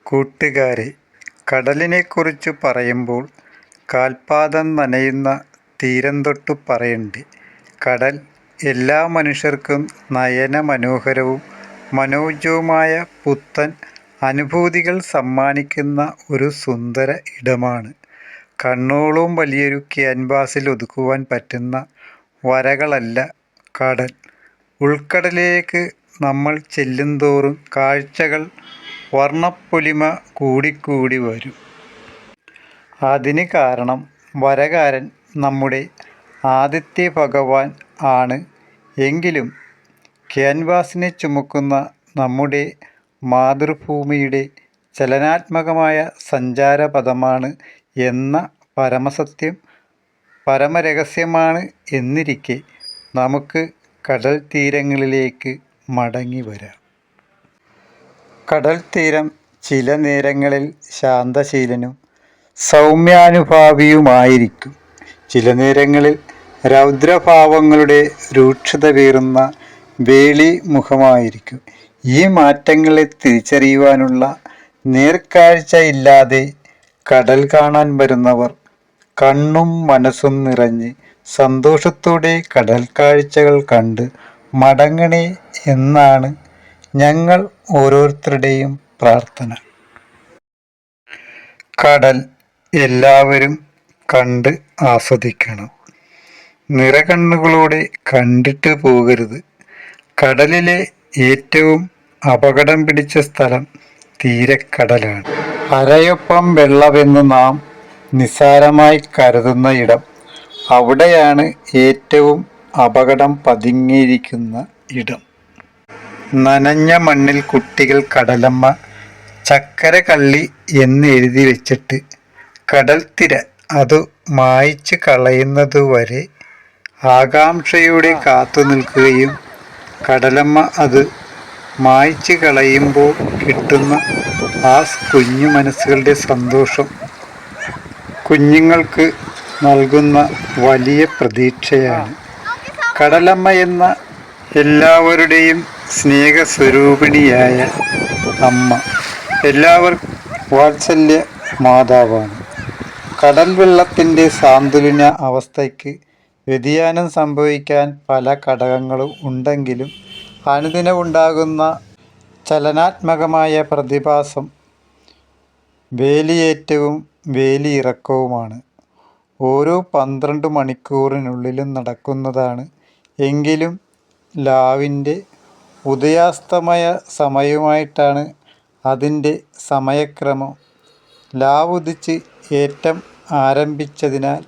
കൂട്ടുകാരെ, കടലിനെക്കുറിച്ചു പറയുമ്പോൾ കാൽപ്പാദം നനയുന്ന തീരം തൊട്ടു പറയണ്ടേ. കടൽ എല്ലാ മനുഷ്യർക്കും നയനമനോഹരവും മനോജ്ഞവുമായ പുത്തൻ അനുഭൂതികൾ സമ്മാനിക്കുന്ന ഒരു സുന്ദര ഇടമാണ്. കണ്ണോളം വലിയൊരു ക്യാൻവാസിൽ ഒതുക്കുവാൻ പറ്റുന്ന വരകളല്ല കടൽ. ഉൾക്കടലിലേക്ക് നമ്മൾ ചെല്ലുന്തോറും കാഴ്ചകൾ വർണ്ണപ്പൊലിമ കൂടിക്കൂടി വരും. അതിന് കാരണം വരകാരൻ നമ്മുടെ ആദിത്യ ഭഗവാൻ ആണ്. എങ്കിലും ക്യാൻവാസിനെ ചുമക്കുന്ന നമ്മുടെ മാതൃഭൂമിയുടെ ചലനാത്മകമായ സഞ്ചാരപഥമാണ് എന്ന പരമസത്യം പരമരഹസ്യമാണ് എന്നിരിക്കെ നമുക്ക് കടൽ തീരങ്ങളിലേക്ക് മടങ്ങി വരാം. കടൽ തീരം ചില നേരങ്ങളിൽ ശാന്തശീലനും സൗമ്യാനുഭാവിയുമായിരിക്കും. ചില നേരങ്ങളിൽ രൗദ്രഭാവങ്ങളുടെ രൂക്ഷത പേറുന്ന വേളിമുഖമായിരിക്കും. ഈ മാറ്റങ്ങളെ തിരിച്ചറിയുവാനുള്ള നേർക്കാഴ്ച ഇല്ലാതെ കടൽ കാണാൻ വരുന്നവർ കണ്ണും മനസ്സും നിറഞ്ഞ് സന്തോഷത്തോടെ കടൽ കാഴ്ചകൾ കണ്ട് മടങ്ങണേ എന്നാണ് ഞങ്ങൾ ഓരോരുത്തരുടെയും പ്രാർത്ഥന. കടൽ എല്ലാവരും കണ്ട് ആസ്വദിക്കണം. നിറകണ്ണുകളോടെ കണ്ടിട്ട് പോകരുത്. കടലിലെ ഏറ്റവും അപകടം പിടിച്ച സ്ഥലം തീരക്കടലാണ്. അരയൊപ്പം വെള്ളമെന്ന് നാം നിസ്സാരമായി കരുതുന്ന ഇടം, അവിടെയാണ് ഏറ്റവും അപകടം പതുങ്ങിയിരിക്കുന്ന ഇടം. നനഞ്ഞ മണ്ണിൽ കുട്ടികൾ കടലമ്മ ചക്കരക്കള്ളി എന്ന് എഴുതി വെച്ചിട്ട് കടൽത്തിര അതു മായ്ച്ചു കളയുന്നതുവരെ ആകാംക്ഷയോടെ കാത്തു നിൽക്കുകയും കടലമ്മ അത് മായ്ച്ചു കളയുമ്പോൾ കിട്ടുന്ന ആ കുഞ്ഞു മനസ്സുകളുടെ സന്തോഷം കുഞ്ഞുങ്ങൾക്ക് നൽകുന്ന വലിയ പ്രതീക്ഷയാണ്. കടലമ്മ എന്ന എല്ലാവരുടെയും സ്നേഹസ്വരൂപിണിയായ അമ്മ എല്ലാവർക്കും വാത്സല്യ മാതാവാണ്. കടൽ വെള്ളത്തിൻ്റെ സാന്തുലന അവസ്ഥയ്ക്ക് വ്യതിയാനം സംഭവിക്കാൻ പല ഘടകങ്ങളും ഉണ്ടെങ്കിലും അനുദിനമുണ്ടാകുന്ന ചലനാത്മകമായ പ്രതിഭാസം വേലിയേറ്റവും വേലിയിറക്കവുമാണ്. ഓരോ 12 മണിക്കൂറിനുള്ളിലും നടക്കുന്നതാണ്. എങ്കിലും ലാവിൻ്റെ ഉദയാസ്തമയ സമയവുമായിട്ടാണ് അതിൻ്റെ സമയക്രമം. ലാവ് ഉദിച്ച് ഏറ്റം ആരംഭിച്ചതിനാൽ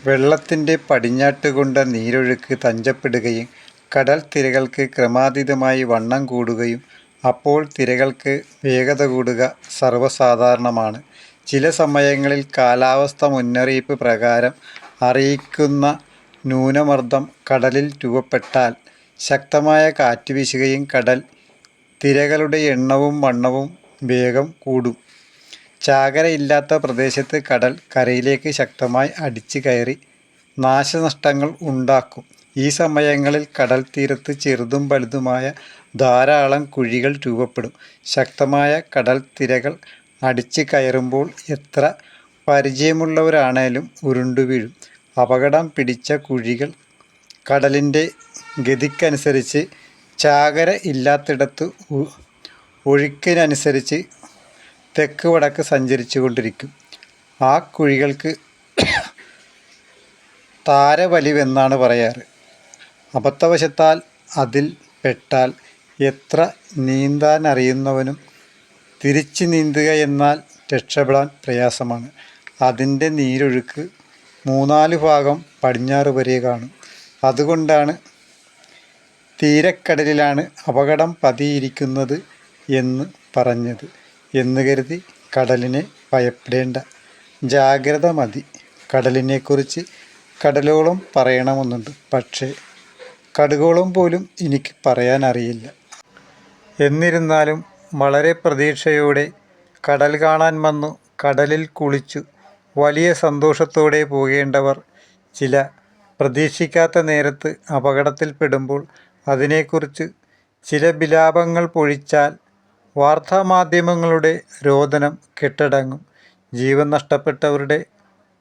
വെള്ളത്തിൻ്റെ പടിഞ്ഞാട്ടുകൊണ്ട നീരൊഴുക്ക് തഞ്ചപ്പെടുകയും കടൽ തിരകൾക്ക് ക്രമാതീതമായി വണ്ണം കൂടുകയും അപ്പോൾ തിരകൾക്ക് വേഗത കൂടുക സർവ്വസാധാരണമാണ്. ചില സമയങ്ങളിൽ കാലാവസ്ഥ മുന്നറിയിപ്പ് പ്രകാരം അറിയിക്കുന്ന ന്യൂനമർദം കടലിൽ രൂപപ്പെട്ടാൽ ശക്തമായ കാറ്റ് വീശുകയും കടൽ തിരകളുടെ എണ്ണവും വണ്ണവും വേഗം കൂടും. ചാകരയില്ലാത്ത പ്രദേശത്ത് കടൽ കരയിലേക്ക് ശക്തമായി അടിച്ചു കയറി നാശനഷ്ടങ്ങൾ ഉണ്ടാക്കും. ഈ സമയങ്ങളിൽ കടൽ തീരത്ത് ചെറുതും വലുതുമായ ധാരാളം കുഴികൾ രൂപപ്പെടും. ശക്തമായ കടൽ തിരകൾ അടിച്ചു കയറുമ്പോൾ എത്ര പരിചയമുള്ളവരാണേലും ഉരുണ്ടു വീഴും. അപകടം പിടിച്ച കുഴികൾ കടലിൻ്റെ ഗതിക്കനുസരിച്ച് ചാകര ഇല്ലാത്തിടത്ത് ഒഴുക്കിനനുസരിച്ച് തെക്ക് വടക്ക് സഞ്ചരിച്ചു കൊണ്ടിരിക്കും. ആ കുഴികൾക്ക് താരവലിവെന്നാണ് പറയാറ്. അബദ്ധവശത്താൽ അതിൽ പെട്ടാൽ എത്ര നീന്താനറിയുന്നവനും തിരിച്ചു നീന്തുക എന്നാൽ രക്ഷപ്പെടാൻ പ്രയാസമാണ്. അതിൻ്റെ നീരൊഴുക്ക് 3/4 ഭാഗം പടിഞ്ഞാറ് വരെ കാണും. അതുകൊണ്ടാണ് തീരക്കടലിലാണ് അപകടം പതിയിരിക്കുന്നത് എന്ന് പറഞ്ഞത് എന്ന് കരുതി കടലിനെ ഭയപ്പെടേണ്ട. ജാഗ്രത മതി. കടലിനെക്കുറിച്ച് കടലോളം പറയണമെന്നുണ്ട്. പക്ഷേ കടുകോളം പോലും എനിക്ക് പറയാൻ അറിയില്ല. എന്നിരുന്നാലും വളരെ പ്രതീക്ഷയോടെ കടൽ കാണാൻ വന്നു കടലിൽ കുളിച്ചു വലിയ സന്തോഷത്തോടെ പോകേണ്ടവർ ചില പ്രതീക്ഷിക്കാത്ത നേരത്ത് അപകടത്തിൽപ്പെടുമ്പോൾ അതിനെക്കുറിച്ച് ചില വിലാപങ്ങൾ പൊഴിച്ചാൽ വാർത്താമാധ്യമങ്ങളുടെ രോദനം കെട്ടടങ്ങും. ജീവൻ നഷ്ടപ്പെട്ടവരുടെ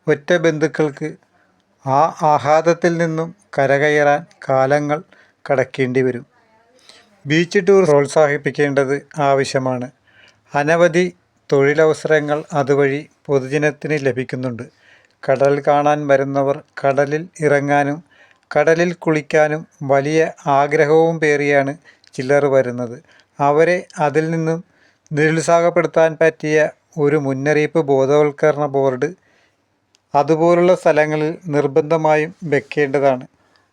ഒറ്റ ബന്ധുക്കൾക്ക് ആ ആഘാതത്തിൽ നിന്നും കരകയറാൻ കാലങ്ങൾ കടക്കേണ്ടി വരും. ബീച്ച് ടൂർ പ്രോത്സാഹിപ്പിക്കേണ്ടത് ആവശ്യമാണ്. അനവധി തൊഴിലവസരങ്ങൾ അതുവഴി പൊതുജനത്തിന് ലഭിക്കുന്നുണ്ട്. കടൽ കാണാൻ വരുന്നവർ കടലിൽ ഇറങ്ങാനും കടലിൽ കുളിക്കാനും വലിയ ആഗ്രഹവും പേറിയാണ് ചിലർ വരുന്നത്. അവരെ അതിൽ നിന്നും നിരുത്സാഹപ്പെടുത്താൻ പറ്റിയ ഒരു മുന്നറിയിപ്പ് ബോധവൽക്കരണ ബോർഡ് അതുപോലുള്ള സ്ഥലങ്ങളിൽ നിർബന്ധമായും വെക്കേണ്ടതാണ്.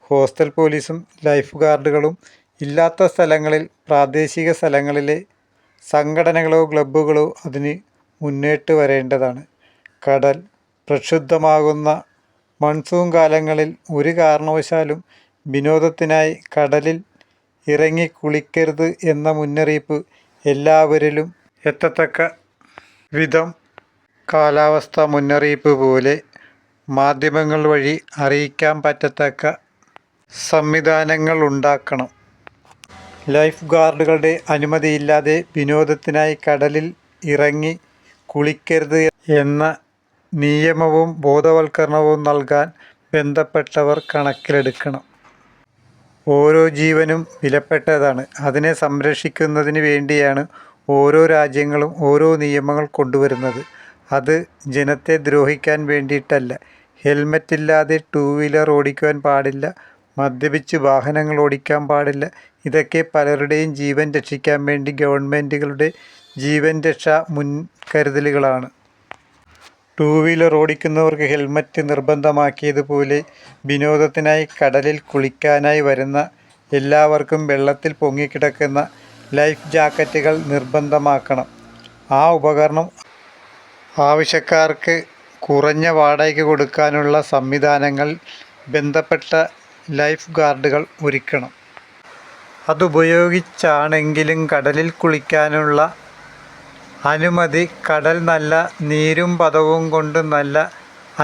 ഹോസ്റ്റൽ പോലീസും ലൈഫ് ഗാർഡുകളും ഇല്ലാത്ത സ്ഥലങ്ങളിൽ പ്രാദേശിക സ്ഥലങ്ങളിലെ സംഘടനകളോ ക്ലബ്ബുകളോ അതിന് മുന്നിട്ട് വരേണ്ടതാണ്. കടൽ പ്രക്ഷുബ്ധമാകുന്ന മൺസൂൺ കാലങ്ങളിൽ ഒരു കാരണവശാലും വിനോദത്തിനായി കടലിൽ ഇറങ്ങി കുളിക്കരുത് എന്ന മുന്നറിയിപ്പ് എല്ലാവരിലും എത്തത്തക്ക വിധം കാലാവസ്ഥ മുന്നറിയിപ്പ് പോലെ മാധ്യമങ്ങൾ വഴി അറിയിക്കാൻ പറ്റത്തക്ക സംവിധാനങ്ങൾ ഉണ്ടാക്കണം. ലൈഫ് ഗാർഡുകളുടെ അനുമതിയില്ലാതെ വിനോദത്തിനായി കടലിൽ ഇറങ്ങി കുളിക്കരുത് എന്ന നിയമവും ബോധവൽക്കരണവും നൽകാൻ ബന്ധപ്പെട്ടവർ കണക്കിലെടുക്കണം. ഓരോ ജീവനും വിലപ്പെട്ടതാണ്. അതിനെ സംരക്ഷിക്കുന്നതിന് വേണ്ടിയാണ് ഓരോ രാജ്യങ്ങളും ഓരോ നിയമങ്ങൾ കൊണ്ടുവരുന്നത്. അത് ജനത്തെ ദ്രോഹിക്കാൻ വേണ്ടിയിട്ടല്ല. ഹെൽമറ്റ് ഇല്ലാതെ ടൂ വീലർ ഓടിക്കുവാൻ പാടില്ല, മദ്യപിച്ച് വാഹനങ്ങൾ ഓടിക്കാൻ പാടില്ല. ഇതൊക്കെ പലരുടെയും ജീവൻ രക്ഷിക്കാൻ വേണ്ടി ഗവൺമെൻറ്റുകളുടെ ജീവൻ രക്ഷാ മുൻകരുതലുകളാണ്. ടൂ വീലർ ഓടിക്കുന്നവർക്ക് ഹെൽമറ്റ് നിർബന്ധമാക്കിയതുപോലെ വിനോദത്തിനായി കടലിൽ കുളിക്കാനായി വരുന്ന എല്ലാവർക്കും വെള്ളത്തിൽ പൊങ്ങിക്കിടക്കുന്ന ലൈഫ് ജാക്കറ്റുകൾ നിർബന്ധമാക്കണം. ആ ഉപകരണം ആവശ്യക്കാർക്ക് കുറഞ്ഞ വാടകയ്ക്ക് കൊടുക്കാനുള്ള സംവിധാനങ്ങൾ ബന്ധപ്പെട്ട ലൈഫ് ഗാർഡുകൾ ഒരുക്കണം. അതുപയോഗിച്ചാണെങ്കിലും കടലിൽ കുളിക്കാനുള്ള അനുമതി കടൽ നല്ല നീരും പദവും കൊണ്ട് നല്ല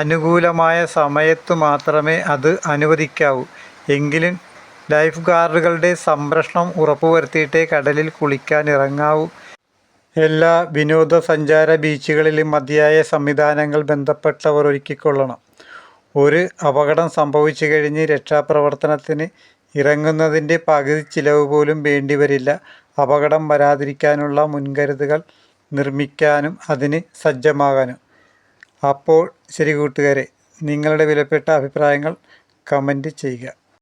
അനുകൂലമായ സമയത്തു മാത്രമേ അത് അനുവദിക്കാവൂ. എങ്കിലും ലൈഫ് ഗാർഡുകളുടെ സംരക്ഷണം ഉറപ്പുവരുത്തിയിട്ടേ കടലിൽ കുളിക്കാൻ ഇറങ്ങാവൂ. എല്ലാ വിനോദസഞ്ചാര ബീച്ചുകളിലും മതിയായ സംവിധാനങ്ങൾ ബന്ധപ്പെട്ടവർ ഒരുക്കിക്കൊള്ളണം. ഒരു അപകടം സംഭവിച്ചു കഴിഞ്ഞ് രക്ഷാപ്രവർത്തനത്തിന് ഇറങ്ങുന്നതിൻ്റെ പകുതി ചിലവ് പോലും വേണ്ടിവരില്ല. അപകടം വരാതിരിക്കാനുള്ള മുൻകരുതലുകൾ നിർമ്മിക്കാനും അതിന് സജ്ജമാകാനും. അപ്പോൾ ശരി കൂട്ടുകാരെ, നിങ്ങളുടെ വിലപ്പെട്ട അഭിപ്രായങ്ങൾ കമൻറ്റ് ചെയ്യുക.